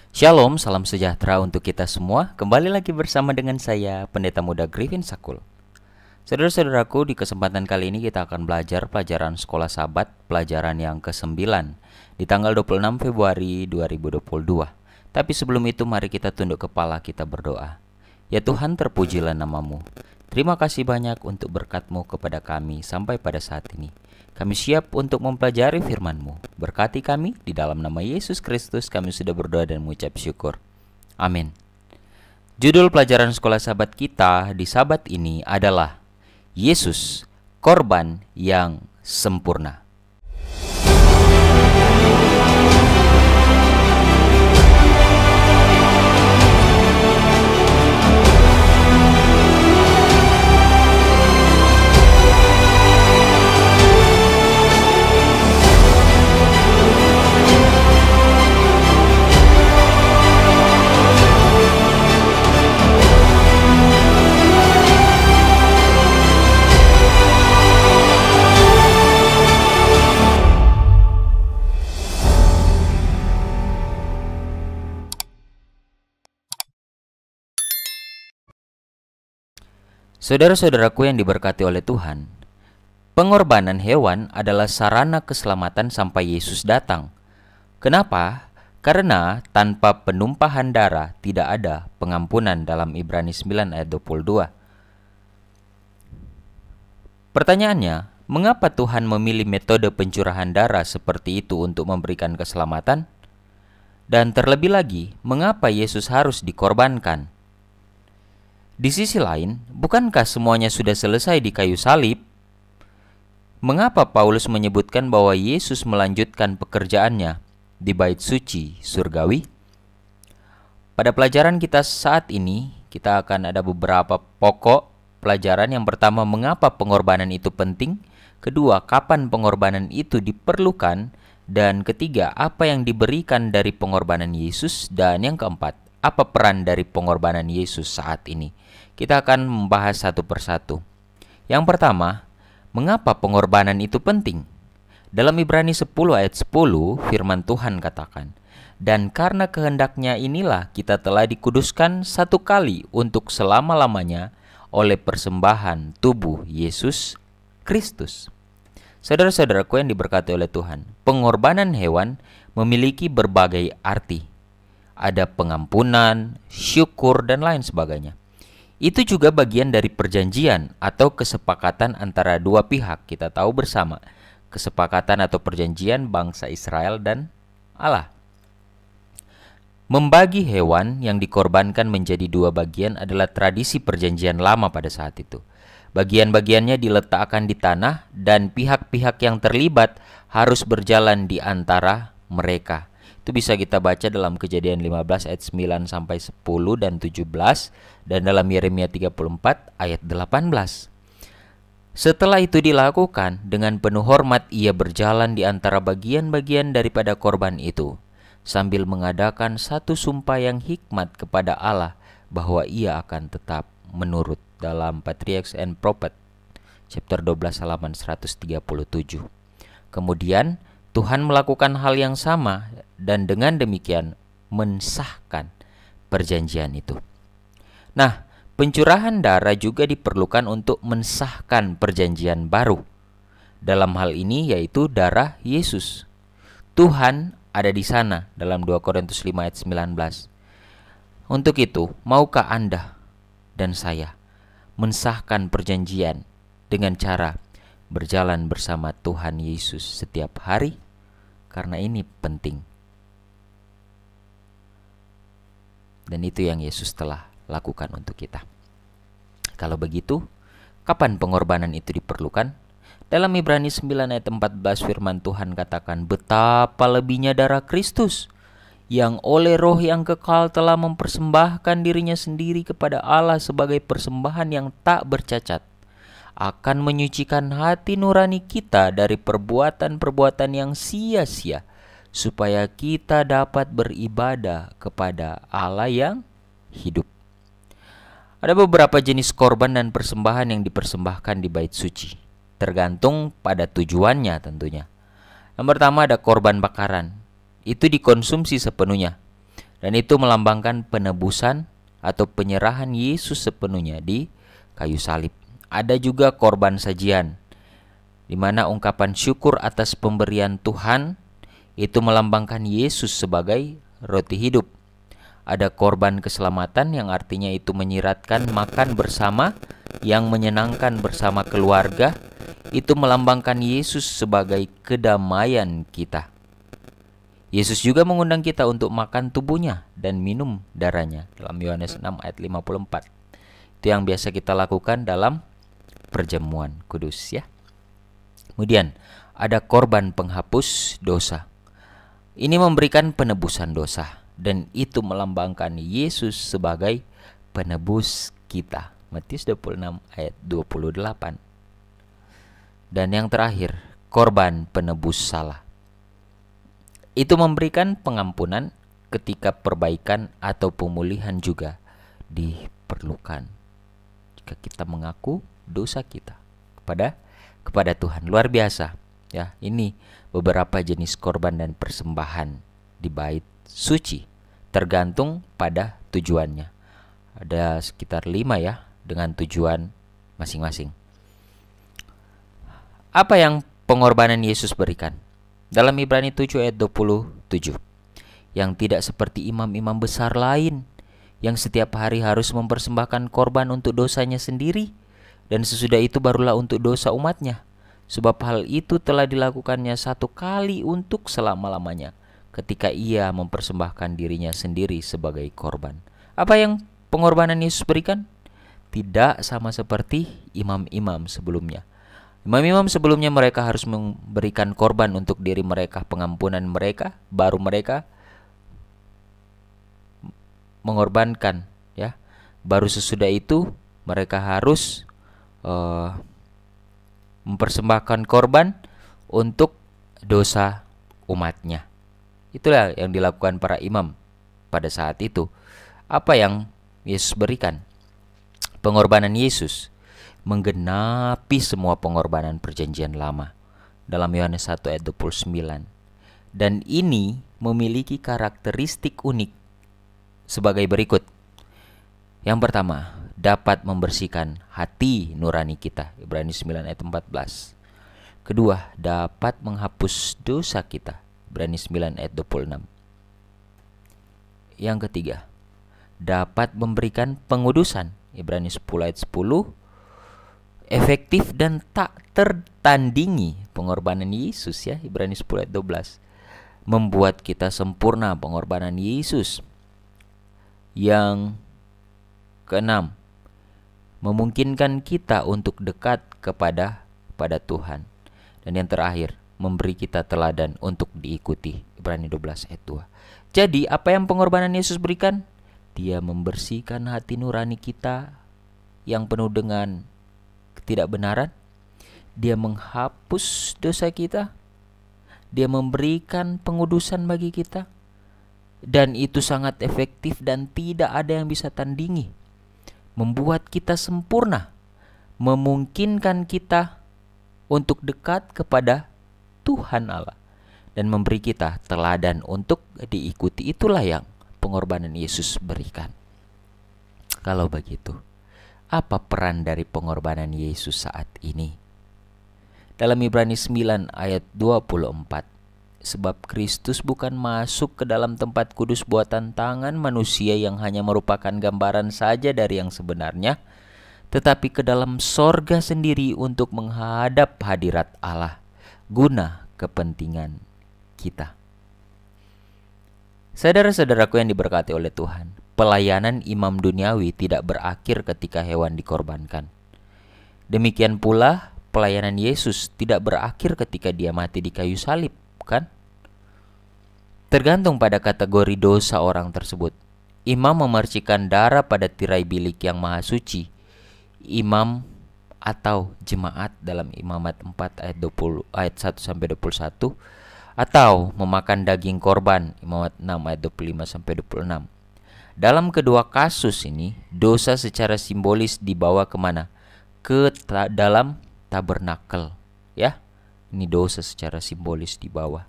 Shalom, salam sejahtera untuk kita semua. Kembali lagi bersama dengan saya, Pendeta Muda Griffin Sakul. Saudara-saudaraku, di kesempatan kali ini kita akan belajar pelajaran Sekolah Sabat, pelajaran yang ke-9 di tanggal 26 Februari 2022. Tapi sebelum itu mari kita tunduk kepala, kita berdoa. Ya Tuhan, terpujilah namamu. Terima kasih banyak untuk berkat-Mu kepada kami sampai pada saat ini. Kami siap untuk mempelajari firman-Mu. Berkati kami, di dalam nama Yesus Kristus kami sudah berdoa dan mengucap syukur. Amin. Judul pelajaran Sekolah Sabat kita di Sabat ini adalah Yesus, Korban yang Sempurna. Saudara-saudaraku yang diberkati oleh Tuhan, pengorbanan hewan adalah sarana keselamatan sampai Yesus datang. Kenapa? Karena tanpa penumpahan darah tidak ada pengampunan dalam Ibrani 9 ayat 22. Pertanyaannya, mengapa Tuhan memilih metode pencurahan darah seperti itu untuk memberikan keselamatan? Dan terlebih lagi, mengapa Yesus harus dikorbankan? Di sisi lain, bukankah semuanya sudah selesai di kayu salib? Mengapa Paulus menyebutkan bahwa Yesus melanjutkan pekerjaannya di bait suci surgawi? Pada pelajaran kita saat ini, kita akan ada beberapa pokok pelajaran. Yang pertama, mengapa pengorbanan itu penting? Kedua, kapan pengorbanan itu diperlukan? Dan ketiga, apa yang diberikan dari pengorbanan Yesus? Dan yang keempat, apa peran dari pengorbanan Yesus saat ini? Kita akan membahas satu persatu. Yang pertama, mengapa pengorbanan itu penting? Dalam Ibrani 10 ayat 10, firman Tuhan katakan, "Dan karena kehendaknya inilah kita telah dikuduskan satu kali untuk selama-lamanya oleh persembahan tubuh Yesus Kristus." Saudara-saudaraku yang diberkati oleh Tuhan, pengorbanan hewan memiliki berbagai arti. Ada pengampunan, syukur, dan lain sebagainya. Itu juga bagian dari perjanjian atau kesepakatan antara dua pihak. Kita tahu bersama, kesepakatan atau perjanjian bangsa Israel dan Allah. Membagi hewan yang dikorbankan menjadi dua bagian adalah tradisi perjanjian lama pada saat itu. Bagian-bagiannya diletakkan di tanah dan pihak-pihak yang terlibat harus berjalan di antara mereka. Itu bisa kita baca dalam Kejadian 15 ayat 9 sampai 10 dan 17 dan dalam Yeremia 34 ayat 18. Setelah itu dilakukan, dengan penuh hormat ia berjalan di antara bagian-bagian daripada korban itu sambil mengadakan satu sumpah yang hikmat kepada Allah bahwa ia akan tetap menurut, dalam Patriarchs and Prophets chapter 12 halaman 137. Kemudian Tuhan melakukan hal yang sama dan dengan demikian mensahkan perjanjian itu. Nah, pencurahan darah juga diperlukan untuk mensahkan perjanjian baru. Dalam hal ini yaitu darah Yesus. Tuhan ada di sana dalam 2 Korintus 5 ayat 19. Untuk itu, maukah Anda dan saya mensahkan perjanjian dengan cara berjalan bersama Tuhan Yesus setiap hari? Karena ini penting. Dan itu yang Yesus telah lakukan untuk kita. Kalau begitu, kapan pengorbanan itu diperlukan? Dalam Ibrani 9 ayat 14 firman Tuhan katakan, "Betapa lebihnya darah Kristus yang oleh roh yang kekal telah mempersembahkan dirinya sendiri kepada Allah sebagai persembahan yang tak bercacat, akan menyucikan hati nurani kita dari perbuatan-perbuatan yang sia-sia, supaya kita dapat beribadah kepada Allah yang hidup." Ada beberapa jenis korban dan persembahan yang dipersembahkan di bait suci, tergantung pada tujuannya tentunya. Yang pertama ada korban bakaran. Itu dikonsumsi sepenuhnya. Dan itu melambangkan penebusan atau penyerahan Yesus sepenuhnya di kayu salib. Ada juga korban sajian, di mana ungkapan syukur atas pemberian Tuhan itu melambangkan Yesus sebagai roti hidup. Ada korban keselamatan yang artinya itu menyiratkan makan bersama yang menyenangkan bersama keluarga. Itu melambangkan Yesus sebagai kedamaian kita. Yesus juga mengundang kita untuk makan tubuhnya dan minum darahnya dalam Yohanes 6 ayat 54. Itu yang biasa kita lakukan dalam perjamuan kudus ya. Kemudian ada korban penghapus dosa. Ini memberikan penebusan dosa dan itu melambangkan Yesus sebagai penebus kita. Matius 26 ayat 28. Dan yang terakhir, korban penebus salah. Itu memberikan pengampunan ketika perbaikan atau pemulihan juga diperlukan. Jika kita mengaku dosa kita kepada Tuhan. Luar biasa ya. Ini beberapa jenis korban dan persembahan di bait suci, tergantung pada tujuannya. Ada sekitar 5 ya, dengan tujuan masing-masing. Apa yang pengorbanan Yesus berikan? Dalam Ibrani 7 ayat 27. Yang tidak seperti imam-imam besar lain, yang setiap hari harus mempersembahkan korban untuk dosanya sendiri, dan sesudah itu barulah untuk dosa umatnya. Sebab hal itu telah dilakukannya satu kali untuk selama-lamanya, ketika ia mempersembahkan dirinya sendiri sebagai korban. Apa yang pengorbanan Yesus berikan? Tidak sama seperti imam-imam sebelumnya. Imam-imam sebelumnya mereka harus memberikan korban untuk diri mereka, pengampunan mereka, baru mereka mengorbankan ya. Baru sesudah itu mereka harus mempersembahkan korban untuk dosa umatnya. Itulah yang dilakukan para imam pada saat itu. Apa yang Yesus berikan? Pengorbanan Yesus menggenapi semua pengorbanan perjanjian lama dalam Yohanes 1 ayat 29. Dan ini memiliki karakteristik unik sebagai berikut. Yang pertama, dapat membersihkan hati nurani kita, Ibrani 9 ayat 14. Kedua, dapat menghapus dosa kita, Ibrani 9 ayat 26. Yang ketiga, dapat memberikan pengudusan, Ibrani 10 ayat 10. Efektif dan tak tertandingi pengorbanan Yesus ya, Ibrani 10 ayat 12. Membuat kita sempurna pengorbanan Yesus. Yang keenam, memungkinkan kita untuk dekat kepada Tuhan. Dan yang terakhir, memberi kita teladan untuk diikuti, Ibrani 12 ayat 2. Jadi apa yang pengorbanan Yesus berikan? Dia membersihkan hati nurani kita yang penuh dengan ketidakbenaran. Dia menghapus dosa kita. Dia memberikan pengudusan bagi kita. Dan itu sangat efektif dan tidak ada yang bisa tandingi. Membuat kita sempurna. Memungkinkan kita untuk dekat kepada Tuhan Allah. Dan memberi kita teladan untuk diikuti. Itulah yang pengorbanan Yesus berikan. Kalau begitu, apa peran dari pengorbanan Yesus saat ini? Dalam Ibrani 9 ayat 24. Sebab Kristus bukan masuk ke dalam tempat kudus buatan tangan manusia yang hanya merupakan gambaran saja dari yang sebenarnya, tetapi ke dalam sorga sendiri untuk menghadap hadirat Allah, guna kepentingan kita. Saudara-saudaraku yang diberkati oleh Tuhan, pelayanan imam duniawi tidak berakhir ketika hewan dikorbankan. Demikian pula pelayanan Yesus tidak berakhir ketika dia mati di kayu salib, kan? Tergantung pada kategori dosa orang tersebut. Imam memercikan darah pada tirai bilik yang maha suci. Imam atau jemaat dalam Imamat 4 ayat 1 sampai 21, atau memakan daging korban, Imamat 6 ayat 25 sampai 26. Dalam kedua kasus ini, dosa secara simbolis dibawa kemana? Ke dalam tabernakel, ya. Ini dosa secara simbolis dibawa.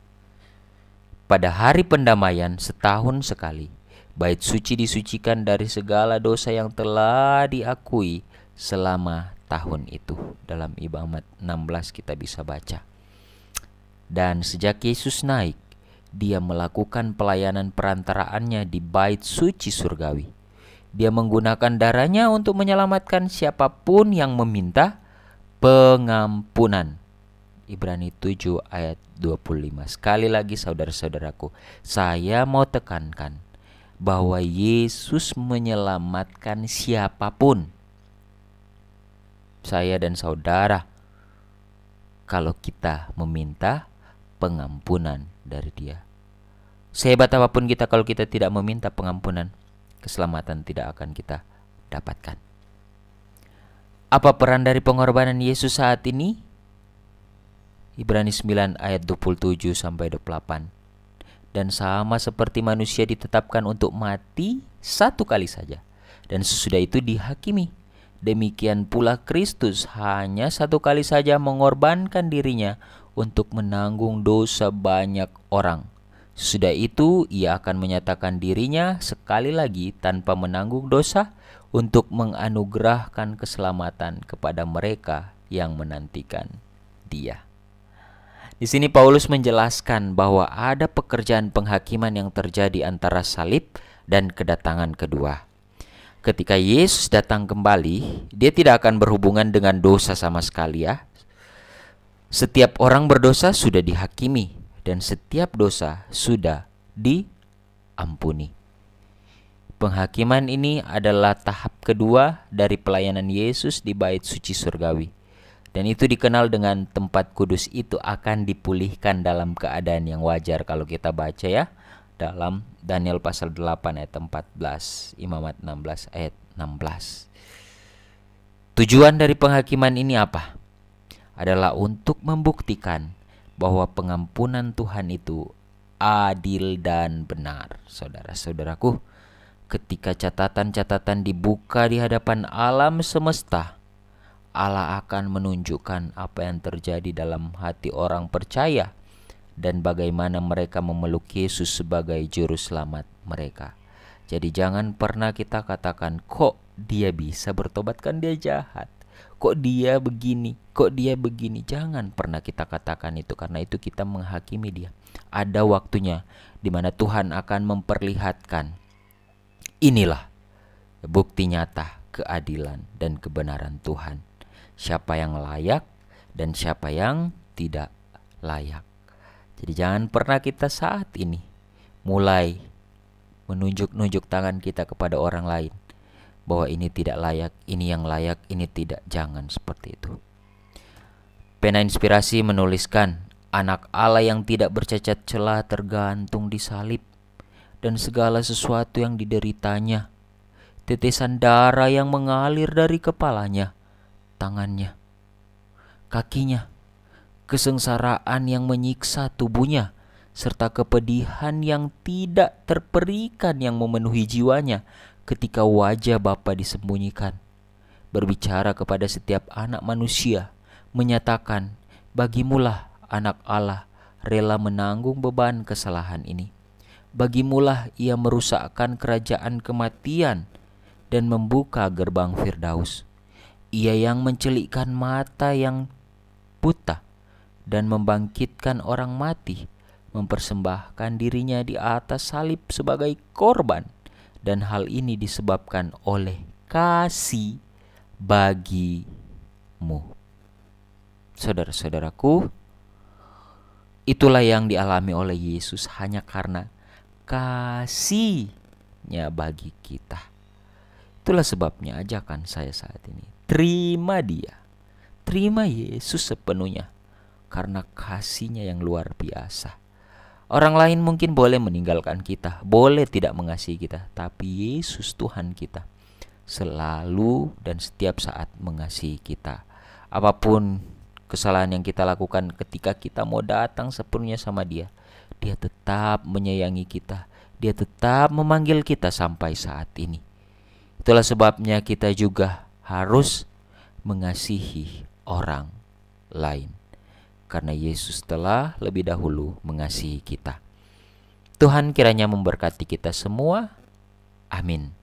Pada hari pendamaian setahun sekali, Bait suci disucikan dari segala dosa yang telah diakui selama tahun itu. Dalam Ibamat 16 kita bisa baca. Dan sejak Yesus naik, dia melakukan pelayanan perantaraannya di bait suci surgawi. Dia menggunakan darahnya untuk menyelamatkan siapapun yang meminta pengampunan. Ibrani 7 ayat 25. Sekali lagi saudara-saudaraku, saya mau tekankan bahwa Yesus menyelamatkan siapapun. Saya dan saudara, kalau kita meminta pengampunan dari Dia. Sehebat apapun kita, kalau kita tidak meminta pengampunan, keselamatan tidak akan kita dapatkan. Apa peran dari pengorbanan Yesus saat ini? Ibrani 9 ayat 27 sampai 28. Dan sama seperti manusia ditetapkan untuk mati satu kali saja, dan sesudah itu dihakimi, demikian pula Kristus hanya satu kali saja mengorbankan dirinya untuk menanggung dosa banyak orang. Sesudah itu ia akan menyatakan dirinya sekali lagi tanpa menanggung dosa untuk menganugerahkan keselamatan kepada mereka yang menantikan Dia. Di sini Paulus menjelaskan bahwa ada pekerjaan penghakiman yang terjadi antara salib dan kedatangan kedua. Ketika Yesus datang kembali, Dia tidak akan berhubungan dengan dosa sama sekali ya. Setiap orang berdosa sudah dihakimi dan setiap dosa sudah diampuni. Penghakiman ini adalah tahap kedua dari pelayanan Yesus di bait suci surgawi. Dan itu dikenal dengan tempat kudus itu akan dipulihkan dalam keadaan yang wajar. Kalau kita baca ya, dalam Daniel pasal 8 ayat 14, Imamat 16 ayat 16. Tujuan dari penghakiman ini apa? Adalah untuk membuktikan bahwa pengampunan Tuhan itu adil dan benar. Saudara-saudaraku, ketika catatan-catatan dibuka di hadapan alam semesta, Allah akan menunjukkan apa yang terjadi dalam hati orang percaya dan bagaimana mereka memeluk Yesus sebagai juru selamat mereka. Jadi jangan pernah kita katakan, kok dia bisa bertobat, kan dia jahat. Kok dia begini, kok dia begini. Jangan pernah kita katakan itu, karena itu kita menghakimi dia. Ada waktunya di mana Tuhan akan memperlihatkan, inilah bukti nyata keadilan dan kebenaran Tuhan. Siapa yang layak dan siapa yang tidak layak. Jadi jangan pernah kita saat ini mulai menunjuk-nunjuk tangan kita kepada orang lain bahwa ini tidak layak, ini yang layak, ini tidak. Jangan seperti itu. Pena Inspirasi menuliskan, anak Allah yang tidak bercacat celah tergantung di salib dan segala sesuatu yang dideritanya, tetesan darah yang mengalir dari kepalanya, tangannya, kakinya, kesengsaraan yang menyiksa tubuhnya, serta kepedihan yang tidak terperikan yang memenuhi jiwanya ketika wajah Bapa disembunyikan. Berbicara kepada setiap anak manusia, menyatakan, bagimulah anak Allah rela menanggung beban kesalahan ini. Bagimulah ia merusakkan kerajaan kematian dan membuka gerbang Firdaus. Ia yang mencelikkan mata yang buta dan membangkitkan orang mati, mempersembahkan dirinya di atas salib sebagai korban, dan hal ini disebabkan oleh kasih bagimu. Saudara-saudaraku, itulah yang dialami oleh Yesus hanya karena kasih-Nya bagi kita. Itulah sebabnya ajakan saya saat ini, terima Dia, terima Yesus sepenuhnya, karena kasih-Nya yang luar biasa. Orang lain mungkin boleh meninggalkan kita, boleh tidak mengasihi kita, tapi Yesus Tuhan kita selalu dan setiap saat mengasihi kita. Apapun kesalahan yang kita lakukan, ketika kita mau datang sepenuhnya sama Dia, Dia tetap menyayangi kita, Dia tetap memanggil kita sampai saat ini. Itulah sebabnya kita juga harus mengasihi orang lain, karena Yesus telah lebih dahulu mengasihi kita. Tuhan kiranya memberkati kita semua. Amin.